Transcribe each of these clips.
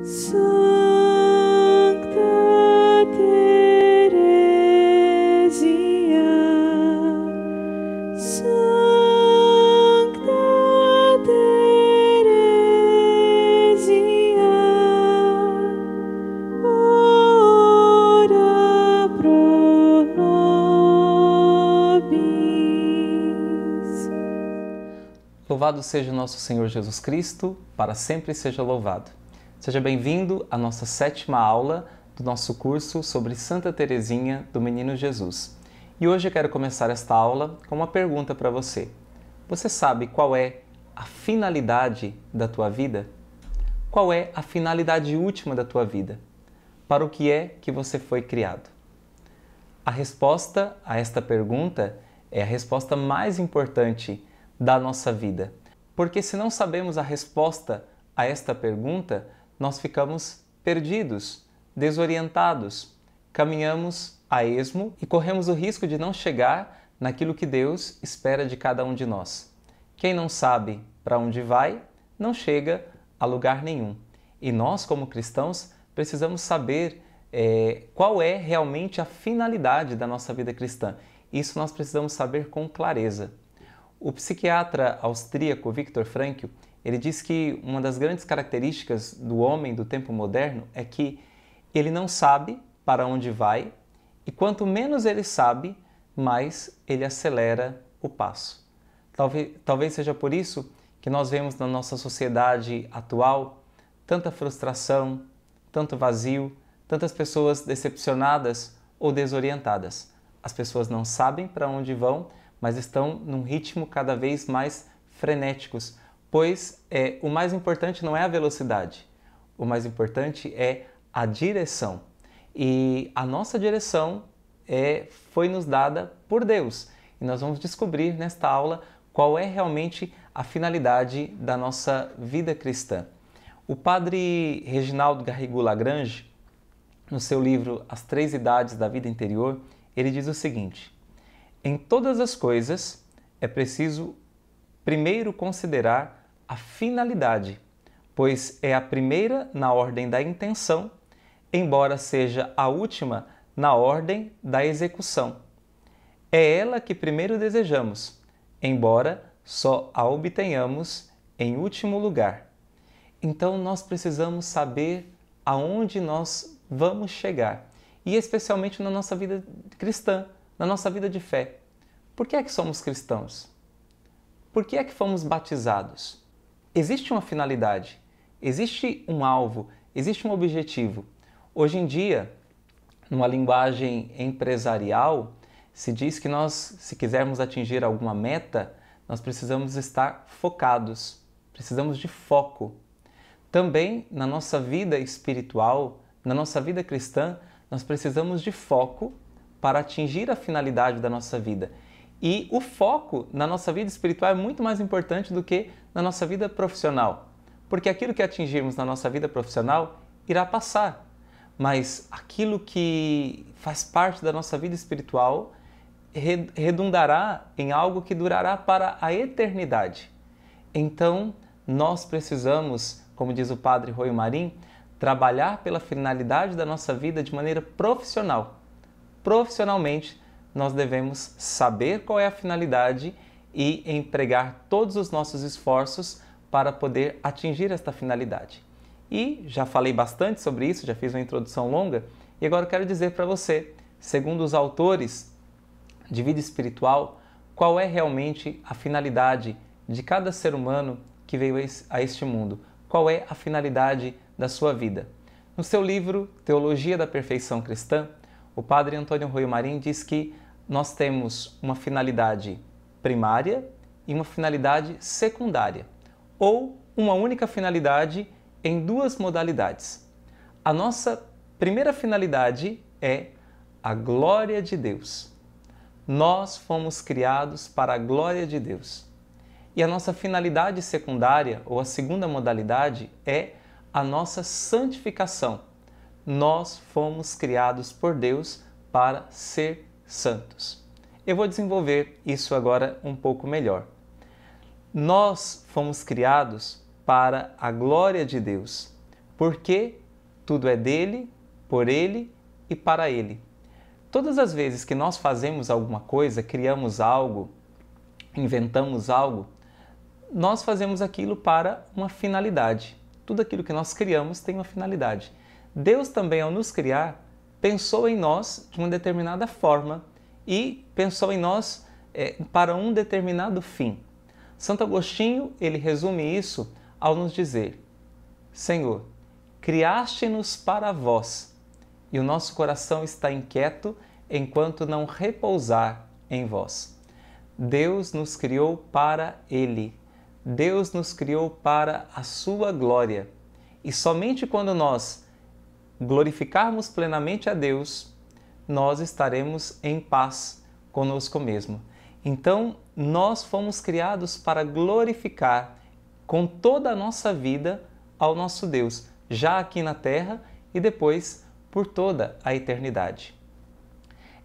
Sancta Teresinha, Sancta Teresinha, ora pro nobis. Louvado seja o nosso Senhor Jesus Cristo, para sempre seja louvado. Seja bem-vindo à nossa 7ª aula do nosso curso sobre Santa Teresinha do Menino Jesus. E hoje eu quero começar esta aula com uma pergunta para você. Você sabe qual é a finalidade da tua vida? Qual é a finalidade última da tua vida? Para o que é que você foi criado? A resposta a esta pergunta é a resposta mais importante da nossa vida. Porque se não sabemos a resposta a esta pergunta, nós ficamos perdidos, desorientados, caminhamos a esmo e corremos o risco de não chegar naquilo que Deus espera de cada um de nós. Quem não sabe para onde vai, não chega a lugar nenhum. E nós, como cristãos, precisamos saber qual é realmente a finalidade da nossa vida cristã. Isso nós precisamos saber com clareza. O psiquiatra austríaco Viktor Frankl, ele diz que uma das grandes características do homem do tempo moderno é que ele não sabe para onde vai e quanto menos ele sabe, mais ele acelera o passo. Talvez seja por isso que nós vemos na nossa sociedade atual tanta frustração, tanto vazio, tantas pessoas decepcionadas ou desorientadas. As pessoas não sabem para onde vão, mas estão num ritmo cada vez mais frenéticos, pois o mais importante não é a velocidade, o mais importante é a direção. E a nossa direção foi nos dada por Deus. E nós vamos descobrir nesta aula qual é realmente a finalidade da nossa vida cristã. O padre Reginaldo Garrigou-Lagrange, no seu livro As Três Idades da Vida Interior, ele diz o seguinte: em todas as coisas é preciso primeiro considerar a finalidade, pois é a primeira na ordem da intenção, embora seja a última na ordem da execução. É ela que primeiro desejamos, embora só a obtenhamos em último lugar. Então nós precisamos saber aonde nós vamos chegar, e especialmente na nossa vida cristã, na nossa vida de fé. Por que é que somos cristãos? Por que é que fomos batizados? Existe uma finalidade, existe um alvo, existe um objetivo. Hoje em dia, numa linguagem empresarial, se diz que nós, se quisermos atingir alguma meta, nós precisamos estar focados, precisamos de foco. Também na nossa vida espiritual, na nossa vida cristã, nós precisamos de foco para atingir a finalidade da nossa vida. E o foco na nossa vida espiritual é muito mais importante do que na nossa vida profissional. Porque aquilo que atingirmos na nossa vida profissional irá passar. Mas aquilo que faz parte da nossa vida espiritual redundará em algo que durará para a eternidade. Então, nós precisamos, como diz o padre Roio Marim, trabalhar pela finalidade da nossa vida de maneira profissional. Profissionalmente, nós devemos saber qual é a finalidade e empregar todos os nossos esforços para poder atingir esta finalidade. E já falei bastante sobre isso, já fiz uma introdução longa, e agora eu quero dizer para você, segundo os autores de vida espiritual, qual é realmente a finalidade de cada ser humano que veio a este mundo. Qual é a finalidade da sua vida? No seu livro Teologia da Perfeição Cristã, o padre Antônio Roio Marim diz que nós temos uma finalidade primária e uma finalidade secundária, ou uma única finalidade em duas modalidades. A nossa primeira finalidade é a glória de Deus. Nós fomos criados para a glória de Deus. E a nossa finalidade secundária, ou a segunda modalidade, é a nossa santificação. Nós fomos criados por Deus para ser santos. Eu vou desenvolver isso agora um pouco melhor. Nós fomos criados para a glória de Deus, porque tudo é dele, por ele e para ele. Todas as vezes que nós fazemos alguma coisa, criamos algo, inventamos algo, nós fazemos aquilo para uma finalidade. Tudo aquilo que nós criamos tem uma finalidade. Deus também, ao nos criar, pensou em nós de uma determinada forma e pensou em nós para um determinado fim. Santo Agostinho, ele resume isso ao nos dizer: Senhor, criaste-nos para vós, e o nosso coração está inquieto enquanto não repousar em vós. Deus nos criou para Ele. Deus nos criou para a sua glória. E somente quando nós glorificarmos plenamente a Deus, nós estaremos em paz conosco mesmo. Então, nós fomos criados para glorificar com toda a nossa vida ao nosso Deus, já aqui na terra e depois por toda a eternidade.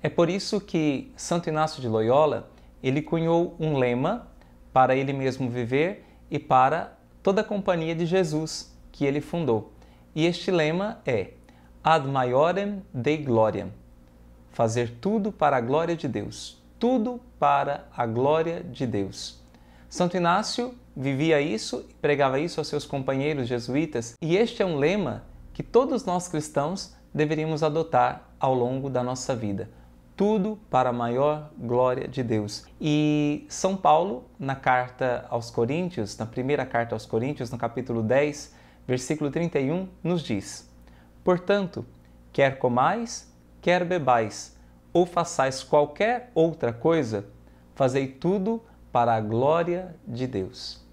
É por isso que Santo Inácio de Loyola, ele cunhou um lema para ele mesmo viver e para toda a companhia de Jesus que ele fundou. E este lema é Ad maiorem Dei gloriam, fazer tudo para a glória de Deus, tudo para a glória de Deus. Santo Inácio vivia isso e pregava isso aos seus companheiros jesuítas, e este é um lema que todos nós cristãos deveríamos adotar ao longo da nossa vida. Tudo para a maior glória de Deus. E São Paulo, na carta aos Coríntios, na primeira carta aos Coríntios, no capítulo 10, versículo 31, nos diz: Portanto, quer comais, quer bebais, ou façais qualquer outra coisa, fazei tudo para a glória de Deus.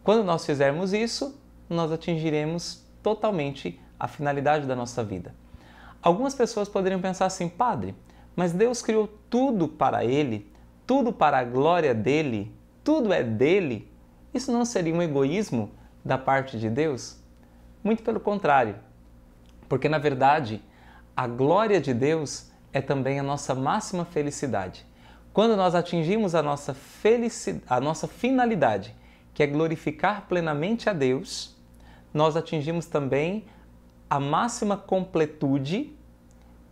Quando nós fizermos isso, nós atingiremos totalmente a finalidade da nossa vida. Algumas pessoas poderiam pensar assim: Padre, mas Deus criou tudo para Ele, tudo para a glória dEle, tudo é dEle. Isso não seria um egoísmo da parte de Deus? Muito pelo contrário, porque na verdade a glória de Deus é também a nossa máxima felicidade. Quando nós atingimos a nossa finalidade, que é glorificar plenamente a Deus, nós atingimos também a máxima completude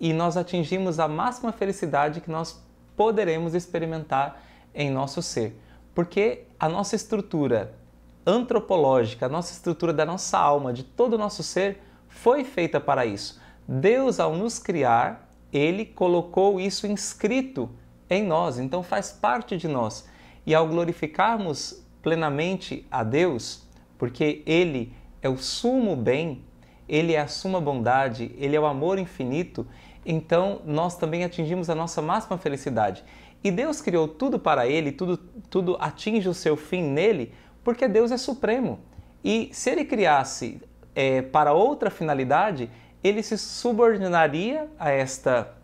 e nós atingimos a máxima felicidade que nós poderemos experimentar em nosso ser. Porque a nossa estrutura antropológica, a nossa estrutura da nossa alma, de todo o nosso ser, foi feita para isso. Deus, ao nos criar, Ele colocou isso inscrito em nós, então faz parte de nós. E ao glorificarmos plenamente a Deus, porque Ele é o sumo bem, Ele é a suma bondade, Ele é o amor infinito, então nós também atingimos a nossa máxima felicidade. E Deus criou tudo para Ele, tudo atinge o seu fim nele, porque Deus é supremo. E se Ele criasse para outra finalidade, Ele se subordinaria a esta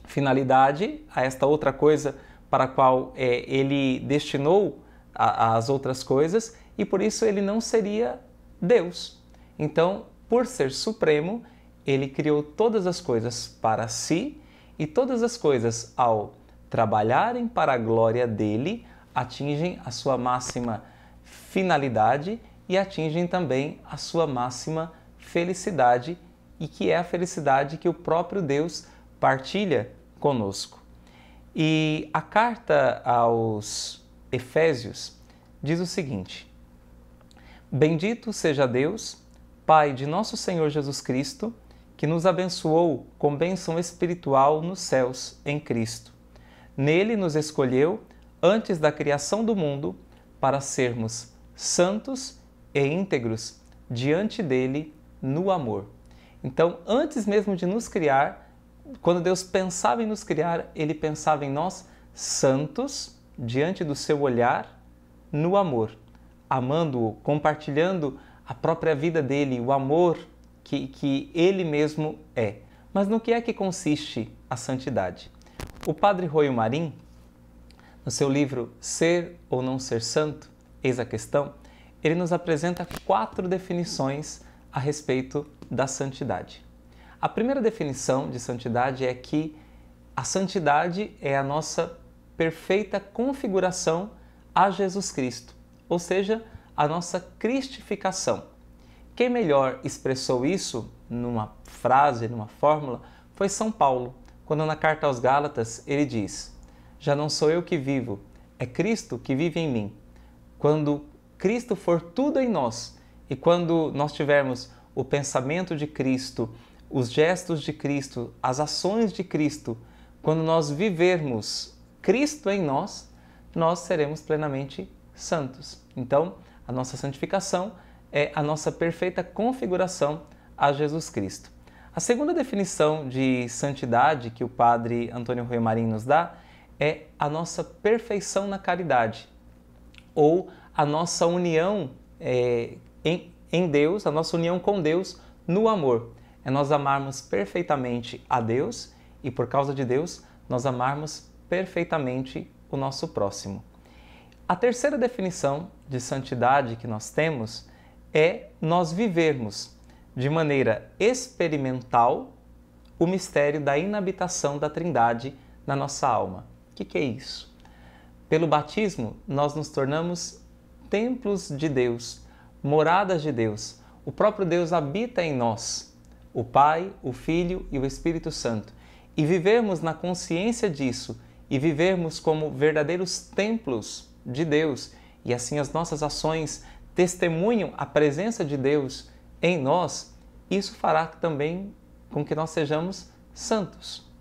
finalidade, a esta outra coisa para a qual Ele destinou as outras coisas, e por isso Ele não seria Deus. Então, por ser supremo, Ele criou todas as coisas para si, e todas as coisas, ao trabalharem para a glória dEle, atingem a sua máxima finalidade e atingem também a sua máxima felicidade, e que é a felicidade que o próprio Deus partilha conosco. E a carta aos Efésios diz o seguinte: Bendito seja Deus, Pai de nosso Senhor Jesus Cristo, que nos abençoou com bênção espiritual nos céus em Cristo. Nele nos escolheu antes da criação do mundo para sermos santos e íntegros diante dele no amor. Então, antes mesmo de nos criar, quando Deus pensava em nos criar, Ele pensava em nós santos diante do seu olhar no amor, amando-o, compartilhando a própria vida dele, o amor que Ele mesmo é. Mas no que é que consiste a santidade? O padre Roio Marim, no seu livro Ser ou Não Ser Santo, eis a questão, ele nos apresenta 4 definições a respeito da santidade. A primeira definição de santidade é que a santidade é a nossa perfeita configuração a Jesus Cristo, ou seja, a nossa cristificação. Quem melhor expressou isso numa frase, numa fórmula, foi São Paulo, quando na carta aos Gálatas ele diz: já não sou eu que vivo, é Cristo que vive em mim. Quando Cristo for tudo em nós e quando nós tivermos o pensamento de Cristo, os gestos de Cristo, as ações de Cristo, quando nós vivermos Cristo em nós, nós seremos plenamente santos. Então, a nossa santificação é a nossa perfeita configuração a Jesus Cristo. A segunda definição de santidade que o padre Antônio Rui Marim nos dá é a nossa perfeição na caridade, ou a nossa união em Deus, a nossa união com Deus no amor. É nós amarmos perfeitamente a Deus e, por causa de Deus, nós amarmos perfeitamente o nosso próximo. A terceira definição de santidade que nós temos é nós vivermos de maneira experimental o mistério da inabitação da Trindade na nossa alma. O que é isso? Pelo batismo, nós nos tornamos templos de Deus, moradas de Deus. O próprio Deus habita em nós, o Pai, o Filho e o Espírito Santo. E vivermos na consciência disso e vivermos como verdadeiros templos de Deus, e assim as nossas ações testemunham a presença de Deus em nós, isso fará também com que nós sejamos santos.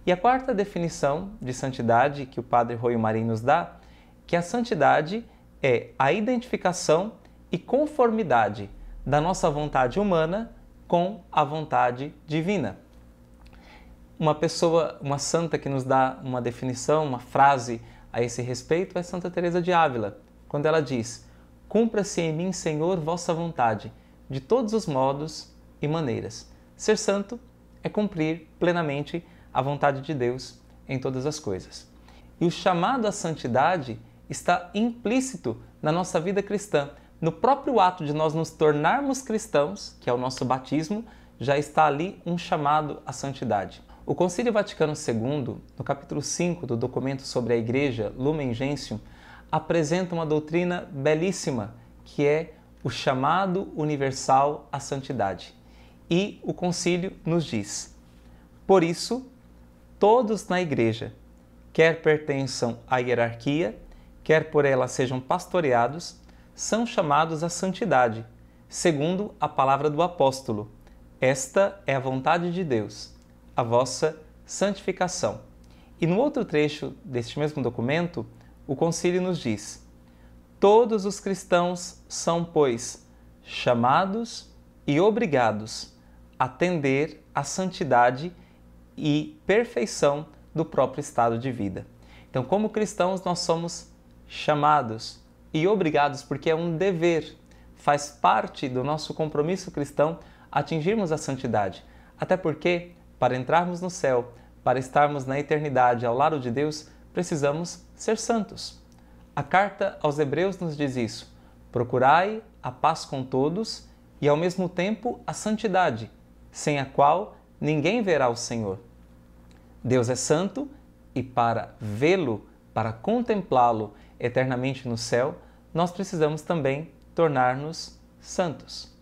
E a quarta definição de santidade que o padre Rui Marim nos dá, que a santidade é a identificação e conformidade da nossa vontade humana com a vontade divina. Uma santa que nos dá uma definição, uma frase a esse respeito é Santa Teresa de Ávila, quando ela diz: cumpra-se em mim, Senhor, vossa vontade, de todos os modos e maneiras. Ser santo é cumprir plenamente a vontade de Deus em todas as coisas. E o chamado à santidade está implícito na nossa vida cristã. No próprio ato de nós nos tornarmos cristãos, que é o nosso batismo, já está ali um chamado à santidade. O Concílio Vaticano II, no capítulo 5 do documento sobre a Igreja, Lumen Gentium, apresenta uma doutrina belíssima, que é o chamado universal à santidade. E o concílio nos diz: por isso, todos na Igreja, quer pertençam à hierarquia, quer por ela sejam pastoreados, são chamados à santidade, segundo a palavra do apóstolo. Esta é a vontade de Deus, a vossa santificação. E no outro trecho deste mesmo documento, o concílio nos diz: todos os cristãos são, pois, chamados e obrigados a tender à santidade e perfeição do próprio estado de vida. Então, como cristãos, nós somos chamados e obrigados, porque é um dever, faz parte do nosso compromisso cristão atingirmos a santidade. Até porque, para entrarmos no céu, para estarmos na eternidade ao lado de Deus, precisamos ser santos. A carta aos Hebreus nos diz isso: procurai a paz com todos e, ao mesmo tempo, a santidade, sem a qual ninguém verá o Senhor. Deus é santo e para vê-lo, para contemplá-lo eternamente no céu, nós precisamos também tornar-nos santos.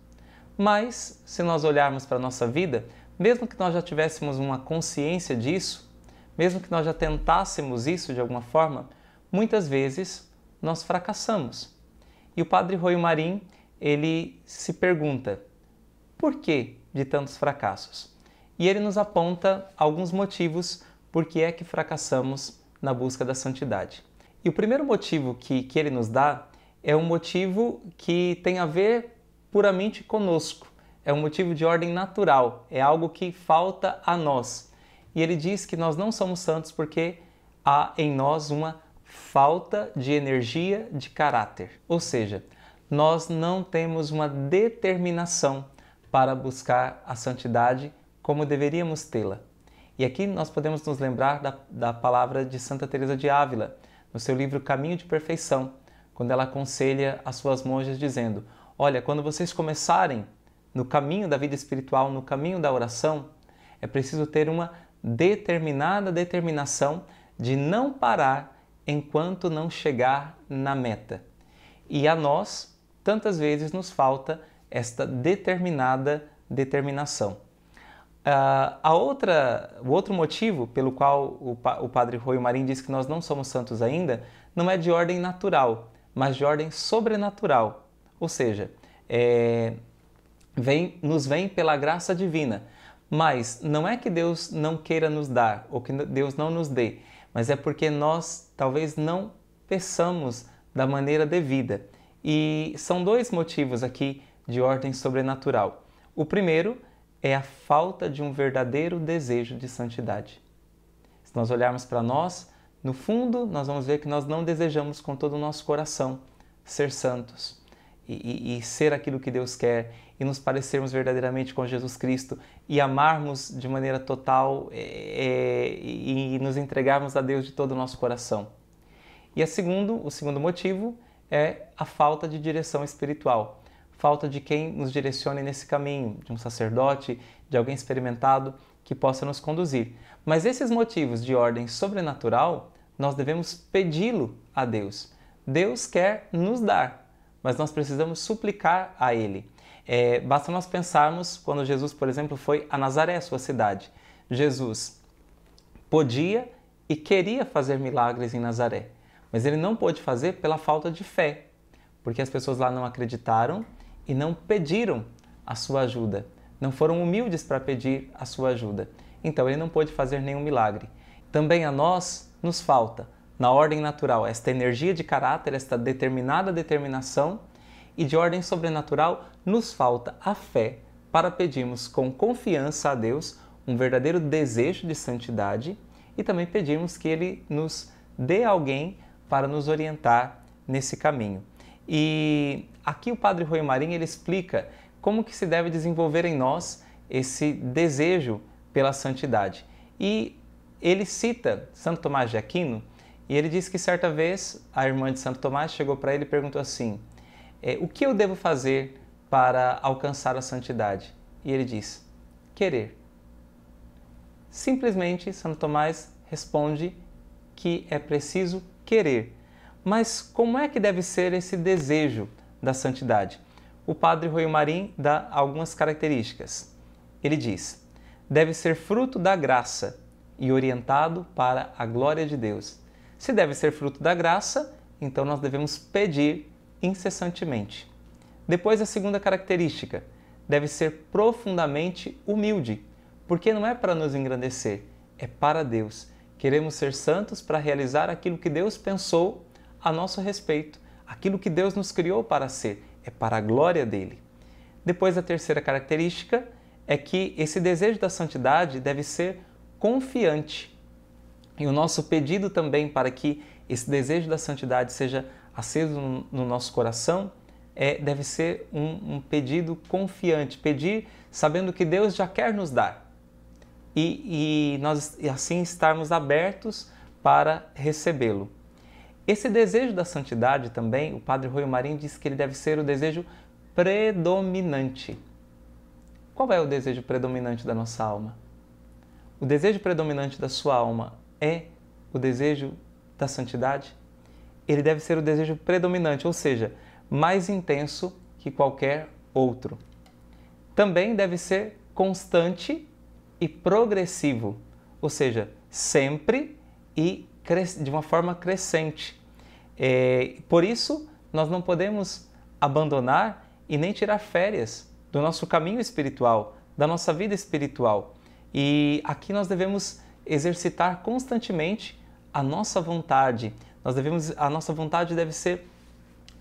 Mas, se nós olharmos para a nossa vida, mesmo que nós já tivéssemos uma consciência disso, mesmo que nós já tentássemos isso de alguma forma, muitas vezes nós fracassamos. E o padre Rui Marim, ele se pergunta: por que de tantos fracassos? E ele nos aponta alguns motivos por que é que fracassamos na busca da santidade. E o primeiro motivo que ele nos dá é um motivo que tem a ver puramente conosco. É um motivo de ordem natural, é algo que falta a nós. E ele diz que nós não somos santos porque há em nós uma falta de energia de caráter. Ou seja, nós não temos uma determinação para buscar a santidade como deveríamos tê-la. E aqui nós podemos nos lembrar da palavra de Santa Teresa de Ávila, no seu livro Caminho de Perfeição, quando ela aconselha as suas monjas dizendo: olha, quando vocês começarem no caminho da vida espiritual, no caminho da oração, é preciso ter uma determinada determinação de não parar enquanto não chegar na meta. E a nós, tantas vezes nos falta esta determinada determinação. O outro motivo pelo qual o Padre Rui Marim diz que nós não somos santos ainda não é de ordem natural, mas de ordem sobrenatural. Ou seja, nos vem pela graça divina. Mas não é que Deus não queira nos dar, ou que Deus não nos dê, mas é porque nós talvez não peçamos da maneira devida. E são dois motivos aqui de ordem sobrenatural. O primeiro é a falta de um verdadeiro desejo de santidade. Se nós olharmos para nós, no fundo, nós vamos ver que nós não desejamos com todo o nosso coração ser santos e ser aquilo que Deus quer e nos parecermos verdadeiramente com Jesus Cristo e amarmos de maneira total e nos entregarmos a Deus de todo o nosso coração. E o segundo motivo é a falta de direção espiritual. Falta de quem nos direcione nesse caminho, de um sacerdote, de alguém experimentado que possa nos conduzir. Mas esses motivos de ordem sobrenatural, nós devemos pedi-lo a Deus. Deus quer nos dar, mas nós precisamos suplicar a Ele. Basta nós pensarmos quando Jesus, por exemplo, foi a Nazaré, sua cidade. Jesus podia e queria fazer milagres em Nazaré, mas Ele não pôde fazer pela falta de fé, porque as pessoas lá não acreditaram e não pediram a sua ajuda, não foram humildes para pedir a sua ajuda. Então Ele não pôde fazer nenhum milagre. Também a nós nos falta, na ordem natural, esta energia de caráter, esta determinada determinação, e de ordem sobrenatural nos falta a fé para pedirmos com confiança a Deus um verdadeiro desejo de santidade e também pedirmos que Ele nos dê alguém para nos orientar nesse caminho. E aqui o Padre Rui Marim ele explica como que se deve desenvolver em nós esse desejo pela santidade. E ele cita Santo Tomás de Aquino e ele diz que certa vez a irmã de Santo Tomás chegou para ele e perguntou assim: o que eu devo fazer para alcançar a santidade? E ele diz: querer. Simplesmente Santo Tomás responde que é preciso querer. Mas como é que deve ser esse desejo da santidade? O Padre Rui Marim dá algumas características. Ele diz: deve ser fruto da graça e orientado para a glória de Deus. Se deve ser fruto da graça, então nós devemos pedir incessantemente. Depois, a segunda característica, deve ser profundamente humilde, porque não é para nos engrandecer, é para Deus. Queremos ser santos para realizar aquilo que Deus pensou a nosso respeito, aquilo que Deus nos criou para ser, é para a glória dele. Depois, a terceira característica é que esse desejo da santidade deve ser confiante. E o nosso pedido também para que esse desejo da santidade seja aceso no nosso coração deve ser um pedido confiante, pedir sabendo que Deus já quer nos dar e nós assim estarmos abertos para recebê-lo. Esse desejo da santidade também, o Padre Rui Marim diz que ele deve ser o desejo predominante. Qual é o desejo predominante da nossa alma? O desejo predominante da sua alma é o desejo da santidade? Ele deve ser o desejo predominante, ou seja, mais intenso que qualquer outro. Também deve ser constante e progressivo, ou seja, sempre e de uma forma crescente. Por isso, nós não podemos abandonar e nem tirar férias do nosso caminho espiritual, da nossa vida espiritual. E aqui nós devemos exercitar constantemente a nossa vontade. A nossa vontade deve ser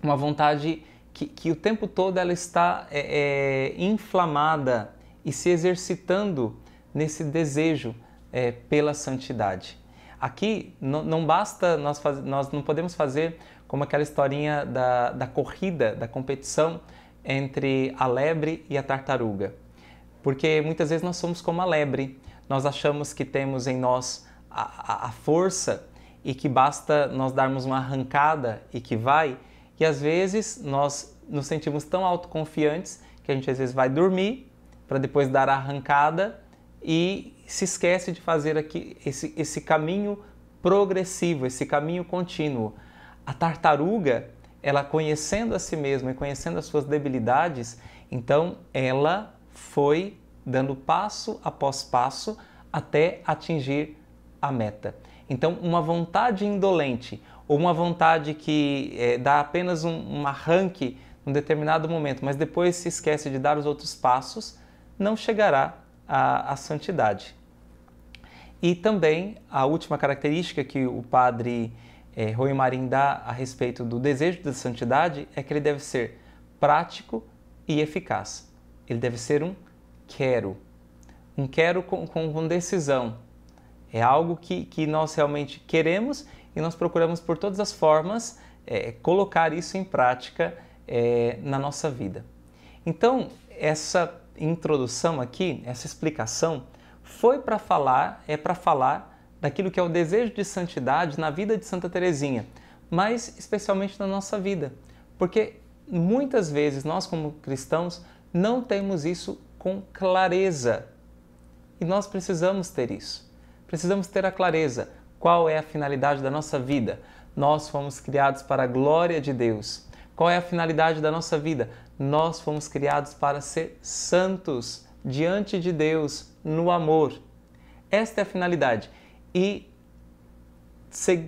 uma vontade que o tempo todo ela está inflamada e se exercitando nesse desejo pela santidade. Aqui não basta, nós não podemos fazer como aquela historinha da corrida, da competição entre a lebre e a tartaruga. Porque muitas vezes nós somos como a lebre, nós achamos que temos em nós a força e que basta nós darmos uma arrancada e que vai, e às vezes nós nos sentimos tão autoconfiantes que a gente às vezes vai dormir para depois dar a arrancada e se esquece de fazer aqui esse caminho progressivo, esse caminho contínuo. A tartaruga, ela conhecendo a si mesma e conhecendo as suas debilidades, Então, ela foi dando passo após passo até atingir a meta. Então, uma vontade indolente ou uma vontade que dá apenas um arranque num determinado momento, mas depois se esquece de dar os outros passos, não chegará à santidade. E também a última característica que o padre Rui Marim dá a respeito do desejo de santidade é que ele deve ser prático e eficaz. Ele deve ser um quero com decisão. É algo que nós realmente queremos e nós procuramos por todas as formas colocar isso em prática na nossa vida. Então, essa introdução aqui, essa explicação, foi para falar daquilo que é o desejo de santidade na vida de Santa Teresinha, mas especialmente na nossa vida, porque muitas vezes nós como cristãos não temos isso com clareza e nós precisamos ter isso. Precisamos ter a clareza. Qual é a finalidade da nossa vida? Nós fomos criados para a glória de Deus. Qual é a finalidade da nossa vida? Nós fomos criados para ser santos diante de Deus, no amor. Esta é a finalidade. E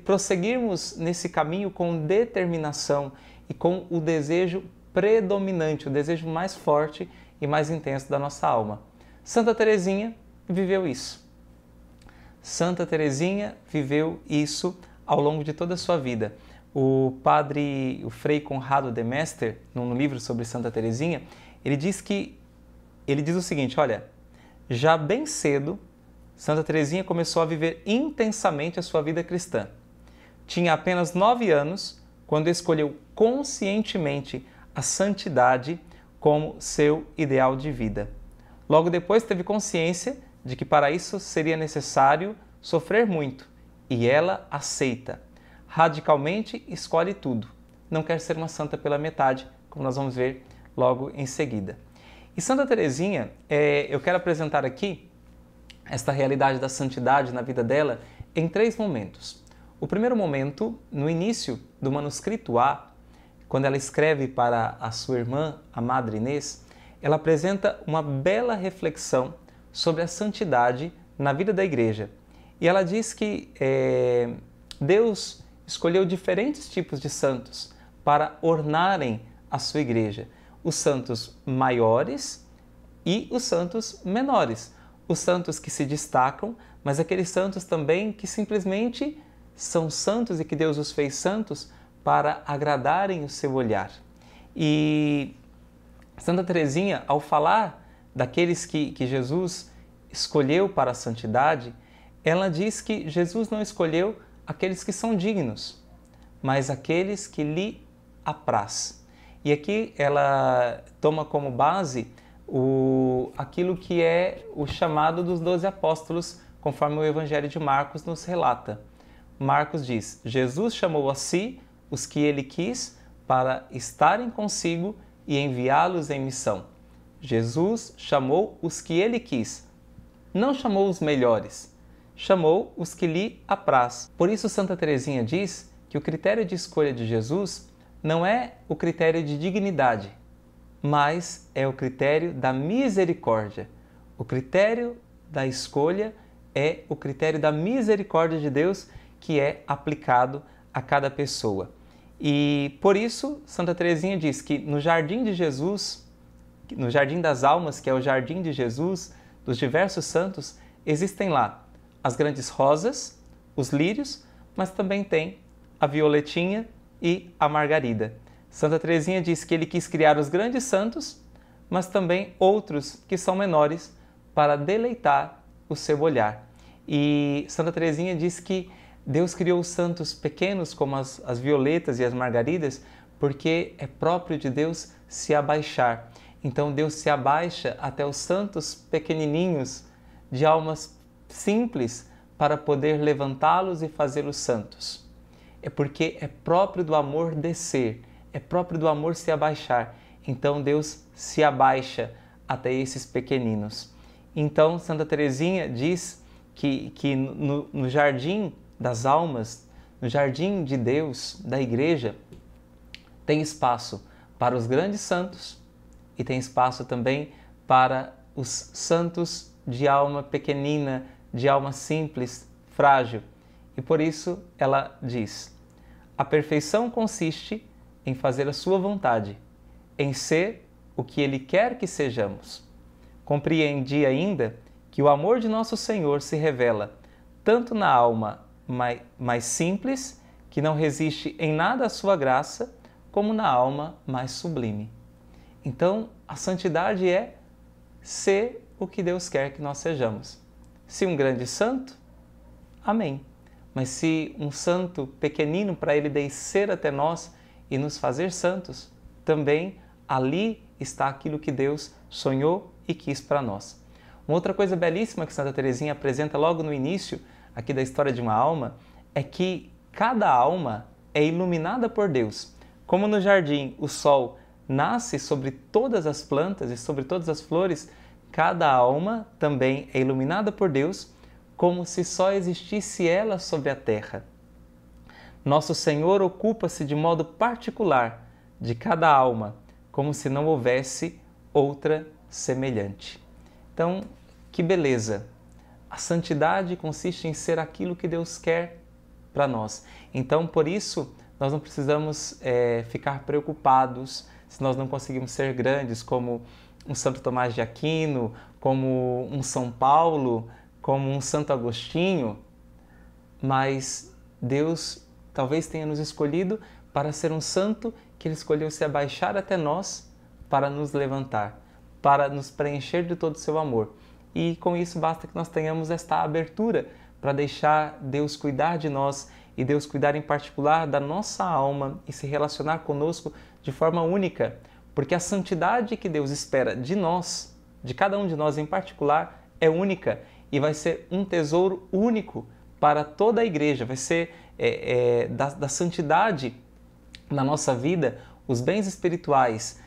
prosseguirmos nesse caminho com determinação e com o desejo predominante, o desejo mais forte e mais intenso da nossa alma. Santa Teresinha viveu isso. Santa Teresinha viveu isso ao longo de toda a sua vida. O Frei Conrado de Mester, num livro sobre Santa Teresinha, ele diz o seguinte, olha, já bem cedo, Santa Teresinha começou a viver intensamente a sua vida cristã. Tinha apenas 9 anos quando escolheu conscientemente a santidade como seu ideal de vida. Logo depois teve consciência de que para isso seria necessário sofrer muito, e ela aceita. Radicalmente escolhe tudo. Não quer ser uma santa pela metade, como nós vamos ver logo em seguida. E Santa Teresinha, eu quero apresentar aqui esta realidade da santidade na vida dela em 3 momentos. O primeiro momento, no início do manuscrito A, quando ela escreve para a sua irmã, a Madre Inês, ela apresenta uma bela reflexão sobre a santidade na vida da igreja. E ela diz que Deus escolheu diferentes tipos de santos para ornarem a sua igreja. Os santos maiores e os santos menores. Os santos que se destacam, mas aqueles santos também que simplesmente são santos e que Deus os fez santos para agradarem o seu olhar. E Santa Teresinha, ao falar daqueles que Jesus escolheu para a santidade, ela diz que Jesus não escolheu aqueles que são dignos, mas aqueles que lhe apraz. E aqui ela toma como base aquilo que é o chamado dos 12 apóstolos, conforme o Evangelho de Marcos nos relata. Marcos diz, Jesus chamou a si os que ele quis para estarem consigo e enviá-los em missão. Jesus chamou os que ele quis, não chamou os melhores, chamou os que lhe apraz. Por isso Santa Teresinha diz que o critério de escolha de Jesus não é o critério de dignidade, mas é o critério da misericórdia. O critério da escolha é o critério da misericórdia de Deus que é aplicado a cada pessoa. E por isso Santa Teresinha diz que no jardim de Jesus, no jardim das almas, que é o jardim de Jesus, dos diversos santos, existem lá as grandes rosas, os lírios, mas também tem a violetinha e a margarida. Santa Teresinha diz que ele quis criar os grandes santos, mas também outros que são menores para deleitar o seu olhar. E Santa Teresinha diz que Deus criou os santos pequenos como as violetas e as margaridas porque é próprio de Deus se abaixar. Então Deus se abaixa até os santos pequenininhos de almas simples para poder levantá-los e fazê-los santos. É porque é próprio do amor descer, é próprio do amor se abaixar. Então Deus se abaixa até esses pequeninos. Então Santa Teresinha diz que no jardim das almas, no jardim de Deus, da igreja, tem espaço para os grandes santos e tem espaço também para os santos de alma pequenina, de alma simples, frágil. E por isso ela diz: a perfeição consiste em fazer a sua vontade, em ser o que Ele quer que sejamos. Compreendi ainda que o amor de nosso Senhor se revela tanto na alma mais simples, que não resiste em nada à sua graça, como na alma mais sublime. Então, a santidade é ser o que Deus quer que nós sejamos. Se um grande santo, amém. Mas se um santo pequenino, para ele descer até nós e nos fazer santos, também ali está aquilo que Deus sonhou e quis para nós. Uma outra coisa belíssima que Santa Teresinha apresenta logo no início aqui da história de uma alma é que cada alma é iluminada por Deus. Como no jardim o sol nasce sobre todas as plantas e sobre todas as flores, cada alma também é iluminada por Deus, como se só existisse ela sobre a terra. Nosso Senhor ocupa-se de modo particular de cada alma, como se não houvesse outra semelhante. Então, que beleza! A santidade consiste em ser aquilo que Deus quer para nós. Então, por isso, nós não precisamos ficar preocupados se nós não conseguimos ser grandes, como um Santo Tomás de Aquino, como um São Paulo, como um Santo Agostinho, mas Deus talvez tenha nos escolhido para ser um santo que Ele escolheu se abaixar até nós para nos levantar, para nos preencher de todo o seu amor. E com isso basta que nós tenhamos esta abertura para deixar Deus cuidar de nós e Deus cuidar em particular da nossa alma e se relacionar conosco de forma única, porque a santidade que Deus espera de nós, de cada um de nós em particular, é única e vai ser um tesouro único para toda a igreja. Vai ser da santidade na nossa vida, os bens espirituais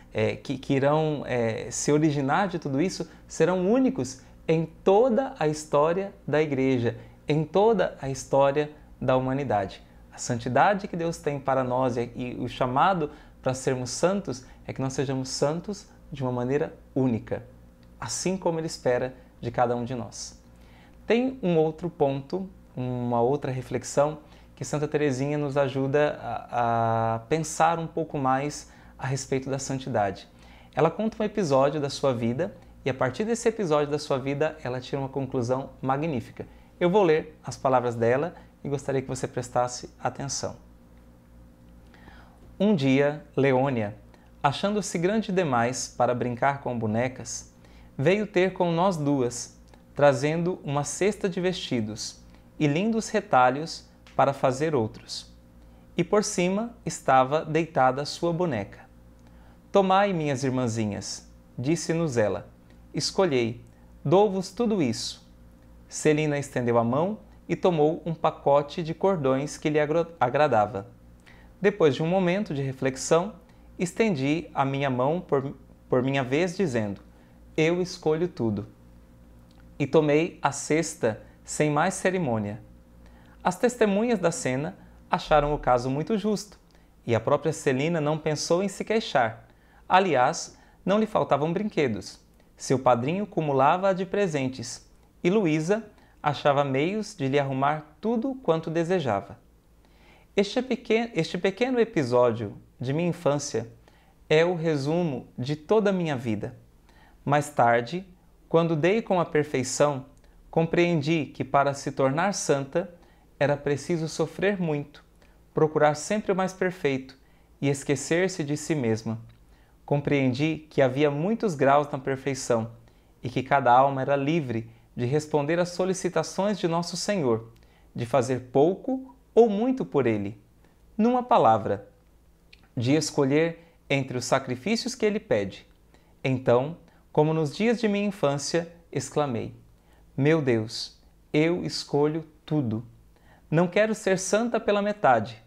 que irão se originar de tudo isso serão únicos em toda a história da igreja, em toda a história da humanidade. A santidade que Deus tem para nós e o chamado para sermos santos é que nós sejamos santos de uma maneira única, assim como Ele espera de cada um de nós. Tem um outro ponto, uma outra reflexão que Santa Teresinha nos ajuda a pensar um pouco mais a respeito da santidade. Ela conta um episódio da sua vida e a partir desse episódio da sua vida ela tira uma conclusão magnífica. Eu vou ler as palavras dela e gostaria que você prestasse atenção. Um dia, Leônia, achando-se grande demais para brincar com bonecas, veio ter com nós duas, trazendo uma cesta de vestidos e lindos retalhos para fazer outros. E por cima estava deitada sua boneca. Tomai, minhas irmãzinhas, disse-nos ela, escolhei, dou-vos tudo isso. Celina estendeu a mão e tomou um pacote de cordões que lhe agradava. Depois de um momento de reflexão, estendi a minha mão por minha vez, dizendo, eu escolho tudo. E tomei a cesta sem mais cerimônia. As testemunhas da cena acharam o caso muito justo, e a própria Celina não pensou em se queixar. Aliás, não lhe faltavam brinquedos. Seu padrinho cumulava-a de presentes, e Luísa achava meios de lhe arrumar tudo quanto desejava. Este pequeno episódio de minha infância é o resumo de toda a minha vida. Mais tarde, quando dei com a perfeição, compreendi que para se tornar santa era preciso sofrer muito, procurar sempre o mais perfeito e esquecer-se de si mesma. Compreendi que havia muitos graus na perfeição e que cada alma era livre de responder às solicitações de Nosso Senhor, de fazer pouco ou muito por Ele. Numa palavra, de escolher entre os sacrifícios que Ele pede. Então, como nos dias de minha infância, exclamei, meu Deus, eu escolho tudo. Não quero ser santa pela metade.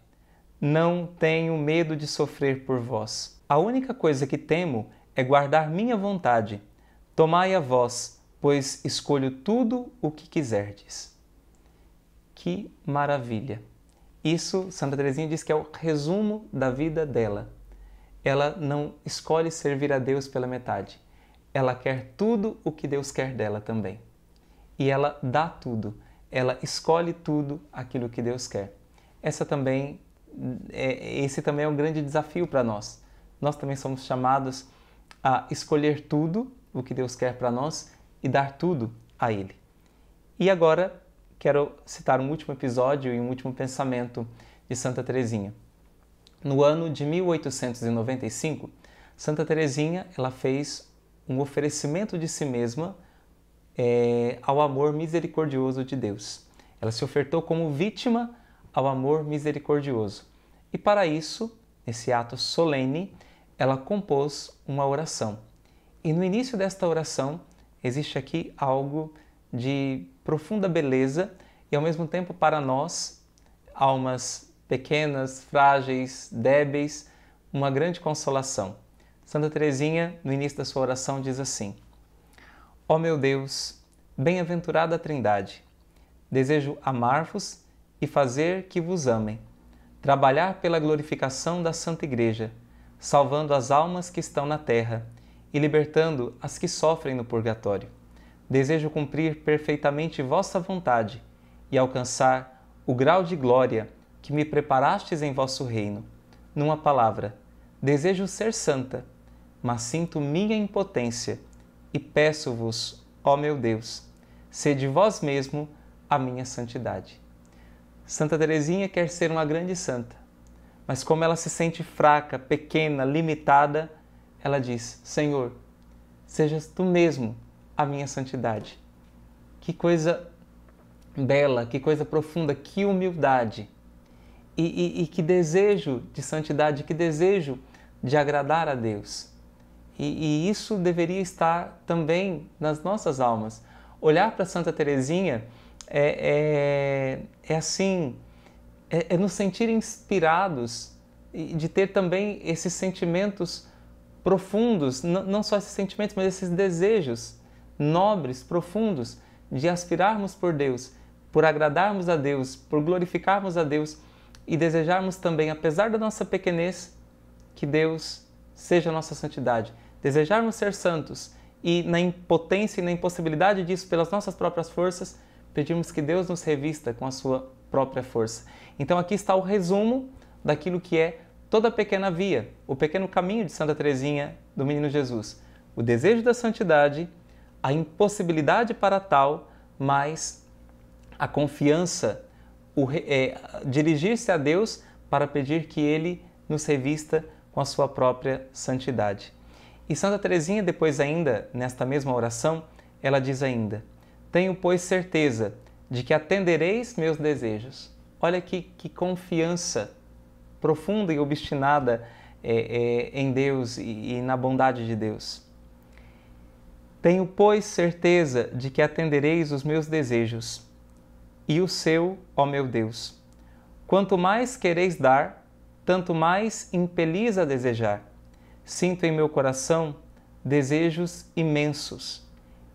Não tenho medo de sofrer por vós. A única coisa que temo é guardar minha vontade. Tomai a vós, pois escolho tudo o que quiserdes. Que maravilha! Isso, Santa Teresinha diz que é o resumo da vida dela. ela não escolhe servir a Deus pela metade. Ela quer tudo o que Deus quer dela também. E ela dá tudo. Ela escolhe tudo aquilo que Deus quer. Esse também é um grande desafio para nós. Nós também somos chamados a escolher tudo o que Deus quer para nós e dar tudo a Ele. E agora quero citar um último episódio e um último pensamento de Santa Teresinha. No ano de 1895, Santa Teresinha ela fez um oferecimento de si mesma ao amor misericordioso de Deus. Ela se ofertou como vítima ao amor misericordioso. E para isso, nesse ato solene, ela compôs uma oração. E no início desta oração, existe aqui algo de profunda beleza e ao mesmo tempo para nós, almas pequenas, frágeis, débeis, uma grande consolação. Santa Teresinha, no início da sua oração, diz assim: Ó meu Deus, bem-aventurada Trindade, desejo amar-vos e fazer que vos amem, trabalhar pela glorificação da Santa Igreja, salvando as almas que estão na terra e libertando as que sofrem no purgatório. Desejo cumprir perfeitamente vossa vontade e alcançar o grau de glória que me preparastes em vosso reino. Numa palavra, desejo ser santa, mas sinto minha impotência e peço-vos, ó meu Deus, sede vós mesmo a minha santidade. Santa Teresinha quer ser uma grande santa, mas como ela se sente fraca, pequena, limitada, ela diz: Senhor, sejas tu mesmo a minha santidade. Que coisa bela, que coisa profunda, que humildade e que desejo de santidade, que desejo de agradar a Deus. E isso deveria estar também nas nossas almas. Olhar para Santa Teresinha é nos sentir inspirados e de ter também esses sentimentos profundos, não só esses sentimentos, mas esses desejos nobres, profundos, de aspirarmos por Deus, por agradarmos a Deus, por glorificarmos a Deus e desejarmos também, apesar da nossa pequenez, que Deus seja a nossa santidade. Desejarmos ser santos e na impotência e na impossibilidade disso pelas nossas próprias forças, pedimos que Deus nos revista com a sua própria força. Então aqui está o resumo daquilo que é toda a pequena via, o pequeno caminho de Santa Teresinha do Menino Jesus. O desejo da santidade, a impossibilidade para tal, mas a confiança, dirigir-se a Deus para pedir que Ele nos revista com a sua própria santidade. E Santa Teresinha, depois ainda, nesta mesma oração, ela diz ainda: tenho, pois, certeza de que atendereis meus desejos. Olha que confiança profunda e obstinada em Deus e na bondade de Deus. Tenho, pois, certeza de que atendereis os meus desejos e o seu, ó meu Deus. Quanto mais quereis dar, tanto mais impelis a desejar. Sinto em meu coração desejos imensos,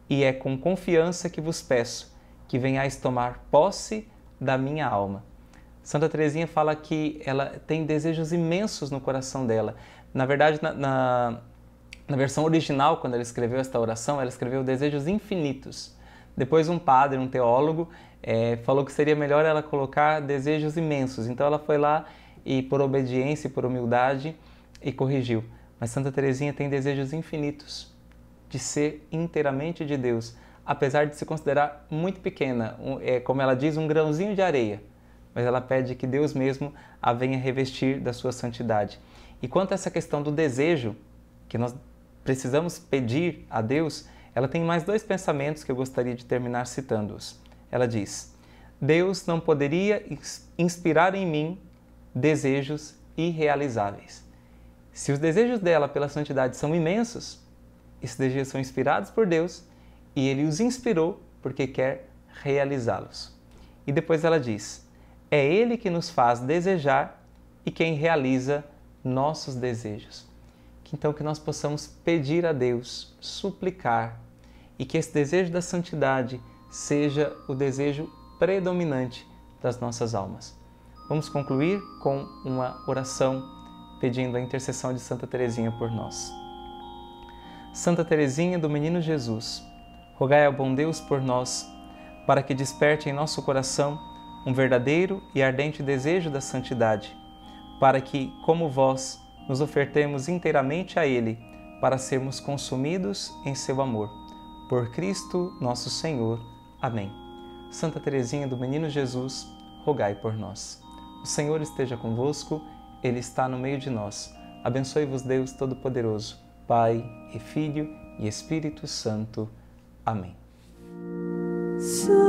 e é com confiança que vos peço que venhais tomar posse da minha alma. Santa Teresinha fala que ela tem desejos imensos no coração dela. Na verdade, na versão original, quando ela escreveu esta oração, ela escreveu desejos infinitos. Depois um padre, um teólogo, falou que seria melhor ela colocar desejos imensos. Então ela foi lá e, por obediência e por humildade, e corrigiu. Mas Santa Teresinha tem desejos infinitos de ser inteiramente de Deus, apesar de se considerar muito pequena, como ela diz, um grãozinho de areia. Mas ela pede que Deus mesmo a venha revestir da sua santidade. E quanto a essa questão do desejo, que nós precisamos pedir a Deus, ela tem mais dois pensamentos que eu gostaria de terminar citando-os. Ela diz: Deus não poderia inspirar em mim desejos irrealizáveis. Se os desejos dela pela santidade são imensos, esses desejos são inspirados por Deus e Ele os inspirou porque quer realizá-los. E depois ela diz: é Ele que nos faz desejar e quem realiza nossos desejos. Então que nós possamos pedir a Deus, suplicar, e que esse desejo da santidade seja o desejo predominante das nossas almas. Vamos concluir com uma oração pedindo a intercessão de Santa Teresinha por nós. Santa Teresinha do Menino Jesus, rogai ao bom Deus por nós, para que desperte em nosso coração um verdadeiro e ardente desejo da santidade, para que, como vós, nos ofertemos inteiramente a Ele, para sermos consumidos em seu amor. Por Cristo nosso Senhor. Amém. Santa Teresinha do Menino Jesus, rogai por nós. O Senhor esteja convosco, Ele está no meio de nós. Abençoe-vos Deus Todo-Poderoso, Pai e Filho e Espírito Santo. Amém. Sancta